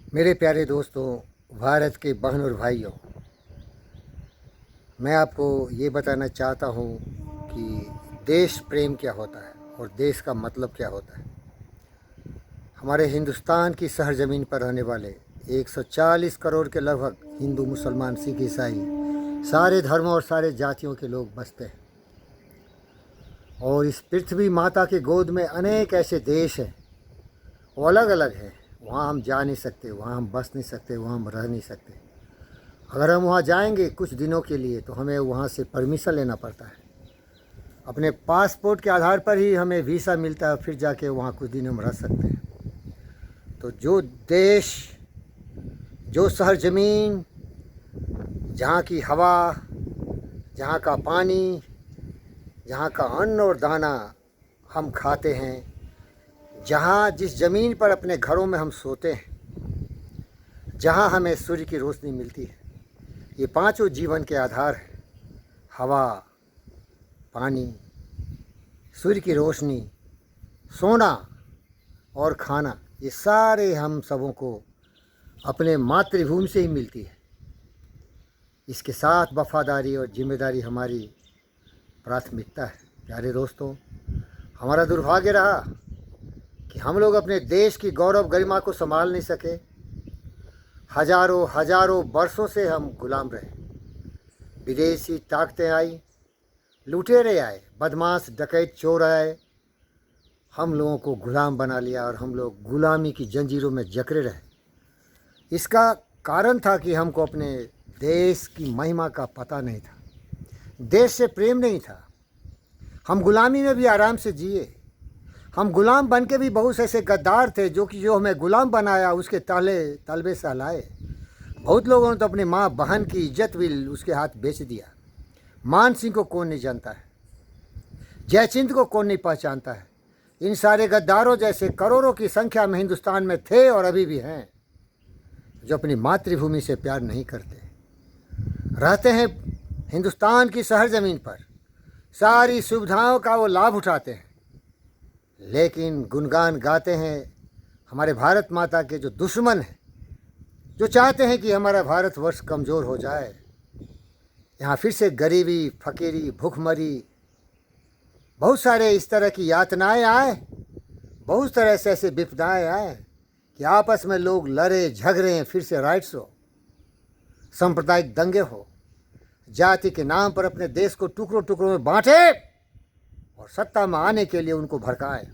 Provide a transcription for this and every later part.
मेरे प्यारे दोस्तों, भारत के बहन और भाइयों, मैं आपको ये बताना चाहता हूँ कि देश प्रेम क्या होता है और देश का मतलब क्या होता है। हमारे हिंदुस्तान की सरजमीन पर रहने वाले 140 करोड़ के लगभग हिंदू, मुसलमान, सिख, ईसाई, सारे धर्मों और सारे जातियों के लोग बसते हैं। और इस पृथ्वी माता की गोद में अनेक ऐसे देश हैं, वो अलग अलग हैं। वहाँ हम जा नहीं सकते, वहाँ हम बस नहीं सकते, वहाँ हम रह नहीं सकते। अगर हम वहाँ जाएंगे कुछ दिनों के लिए तो हमें वहाँ से परमिशन लेना पड़ता है। अपने पासपोर्ट के आधार पर ही हमें वीज़ा मिलता है, फिर जाके वहाँ कुछ दिन हम रह सकते हैं। तो जो देश, जो सरजमीन, जहाँ की हवा, जहाँ का पानी, जहाँ का अन्न और दाना हम खाते हैं, जहाँ जिस ज़मीन पर अपने घरों में हम सोते हैं, जहाँ हमें सूर्य की रोशनी मिलती है, ये पांचों जीवन के आधार हैं। हवा, पानी, सूर्य की रोशनी, सोना और खाना, ये सारे हम सबों को अपने मातृभूमि से ही मिलती है। इसके साथ वफादारी और जिम्मेदारी हमारी प्राथमिकता है। प्यारे दोस्तों, हमारा दुर्भाग्य रहा कि हम लोग अपने देश की गौरव गरिमा को संभाल नहीं सके। हजारों हजारों वर्षों से हम गुलाम रहे। विदेशी ताकतें आई, लुटेरे आए, बदमाश, डकैत, चोर आए, हम लोगों को गुलाम बना लिया और हम लोग गुलामी की जंजीरों में जकड़े रहे। इसका कारण था कि हमको अपने देश की महिमा का पता नहीं था, देश से प्रेम नहीं था। हम गुलामी में भी आराम से जिए। हम गुलाम बन के भी बहुत ऐसे गद्दार थे जो हमें गुलाम बनाया, उसके तलबे सहलाए। बहुत लोगों ने तो अपनी माँ बहन की इज्जत भी उसके हाथ बेच दिया। मान सिंह को कौन नहीं जानता है, जयचिंद को कौन नहीं पहचानता है। इन सारे गद्दारों जैसे करोड़ों की संख्या में हिंदुस्तान में थे और अभी भी हैं, जो अपनी मातृभूमि से प्यार नहीं करते। रहते हैं हिंदुस्तान की शहर ज़मीन पर, सारी सुविधाओं का वो लाभ उठाते हैं, लेकिन गुणगान गाते हैं हमारे भारत माता के जो दुश्मन हैं, जो चाहते हैं कि हमारा भारतवर्ष कमज़ोर हो जाए। यहाँ फिर से गरीबी, फकीरी, भूखमरी, बहुत सारे इस तरह की यातनाएं आए, बहुत तरह से ऐसे विपदाएं आए कि आपस में लोग लड़े झगड़े, फिर से राइट्स हो, सांप्रदायिक दंगे हो, जाति के नाम पर अपने देश को टुकड़ों टुकड़ों में बांटे और सत्ता में आने के लिए उनको भड़काए।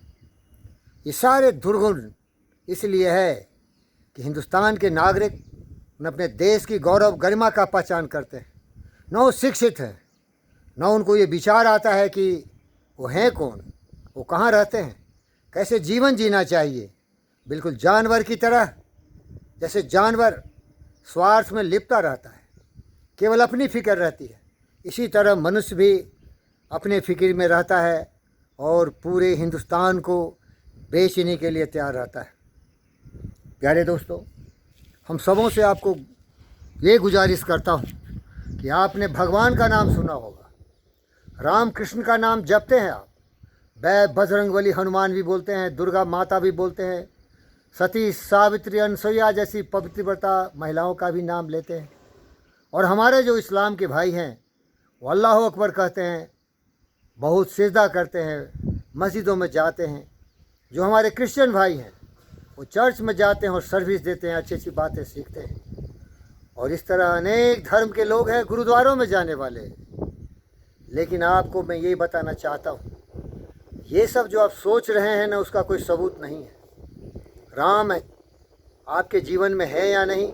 ये सारे दुर्गुण इसलिए है कि हिंदुस्तान के नागरिक न अपने देश की गौरव गरिमा का पहचान करते हैं, न वो शिक्षित हैं, न उनको ये विचार आता है कि वो हैं कौन, वो कहाँ रहते हैं, कैसे जीवन जीना चाहिए। बिल्कुल जानवर की तरह, जैसे जानवर स्वार्थ में लिपटा रहता है, केवल अपनी फिक्र रहती है, इसी तरह मनुष्य भी अपने फिक्र में रहता है और पूरे हिंदुस्तान को बेचने के लिए तैयार रहता है। प्यारे दोस्तों, हम सबों से आपको ये गुजारिश करता हूँ कि आपने भगवान का नाम सुना होगा, राम कृष्ण का नाम जपते हैं आप, बजरंगबली हनुमान भी बोलते हैं, दुर्गा माता भी बोलते हैं, सती सावित्री अनसुईया जैसी पवित्रता महिलाओं का भी नाम लेते हैं। और हमारे जो इस्लाम के भाई हैं वो अल्लाह अकबर कहते हैं, बहुत सिजदा करते हैं, मस्जिदों में जाते हैं। जो हमारे क्रिश्चियन भाई हैं वो चर्च में जाते हैं और सर्विस देते हैं, अच्छी अच्छी बातें सीखते हैं। और इस तरह अनेक धर्म के लोग हैं गुरुद्वारों में जाने वाले। लेकिन आपको मैं ये बताना चाहता हूँ, ये सब जो आप सोच रहे हैं ना, उसका कोई सबूत नहीं है। राम है आपके जीवन में है या नहीं,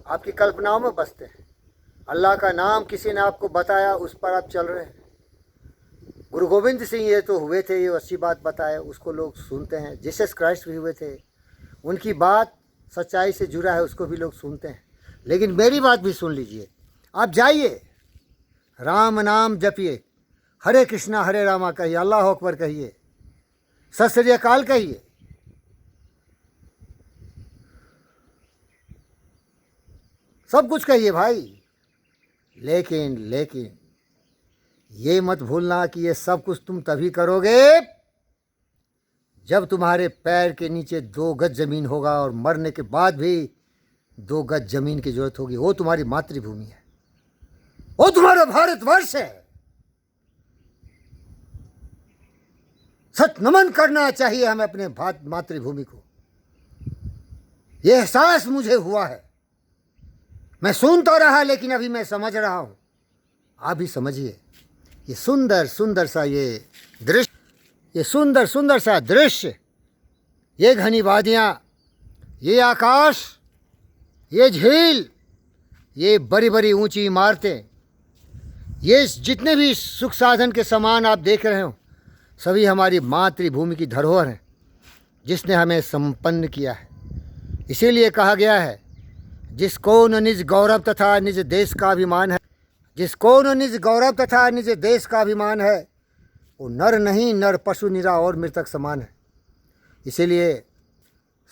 आपकी कल्पनाओं में बसते हैं। अल्लाह का नाम किसी ने आपको बताया, उस पर आप चल रहे हैं। गुरु गोविंद सिंह ये तो हुए थे, ये अच्छी बात बताए, उसको लोग सुनते हैं। जीसस क्राइस्ट भी हुए थे, उनकी बात सच्चाई से जुड़ा है, उसको भी लोग सुनते हैं। लेकिन मेरी बात भी सुन लीजिए। आप जाइए, राम नाम जपिए, हरे कृष्णा हरे रामा कहिए, अल्लाह अकबर कहिए, सत श्री अकाल कहिए, सब कुछ कहिए भाई। लेकिन ये मत भूलना कि ये सब कुछ तुम तभी करोगे जब तुम्हारे पैर के नीचे 2 गज ज़मीन होगा और मरने के बाद भी 2 गज जमीन की जरूरत होगी, वो तुम्हारी मातृभूमि है, वो तुम्हारा भारतवर्ष है। सच नमन करना चाहिए हमें अपने मातृभूमि को। यह एहसास मुझे हुआ है, मैं सुन तो रहा लेकिन अभी मैं समझ रहा हूं। आप भी समझिए ये सुंदर सुंदर सा ये दृश्य, ये सुंदर सुंदर सा दृश्य, ये घनी वादियाँ, ये आकाश, ये झील, ये बड़ी बड़ी ऊंची इमारतें, ये जितने भी सुख साधन के सामान आप देख रहे हो, सभी हमारी मातृभूमि की धरोहर हैं जिसने हमें संपन्न किया है। इसीलिए कहा गया है, जिसको न निज गौरव तथा निज देश का अभिमान है, जिसको न निज गौरव तथा निज देश का अभिमान है, वो नर नहीं, नर पशु निरा और मृतक समान है। इसीलिए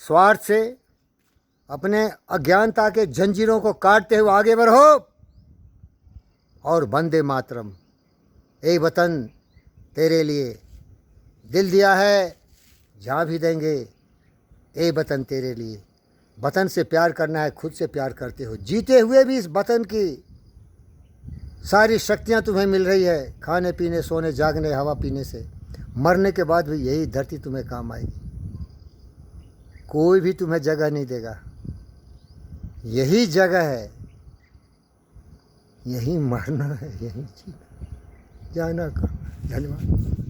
स्वार्थ से अपने अज्ञानता के जंजीरों को काटते हुए आगे बढ़ो और वंदे मातरम। ए वतन तेरे लिए दिल दिया है, जहाँ भी देंगे। ए वतन तेरे लिए, वतन से प्यार करना है, खुद से प्यार करते हो। जीते हुए भी इस वतन की सारी शक्तियाँ तुम्हें मिल रही है, खाने पीने, सोने, जागने, हवा पीने से। मरने के बाद भी यही धरती तुम्हें काम आएगी, कोई भी तुम्हें जगह नहीं देगा। यही जगह है, यही मरना है, यही जीना, जाना कहाँ। धन्यवाद।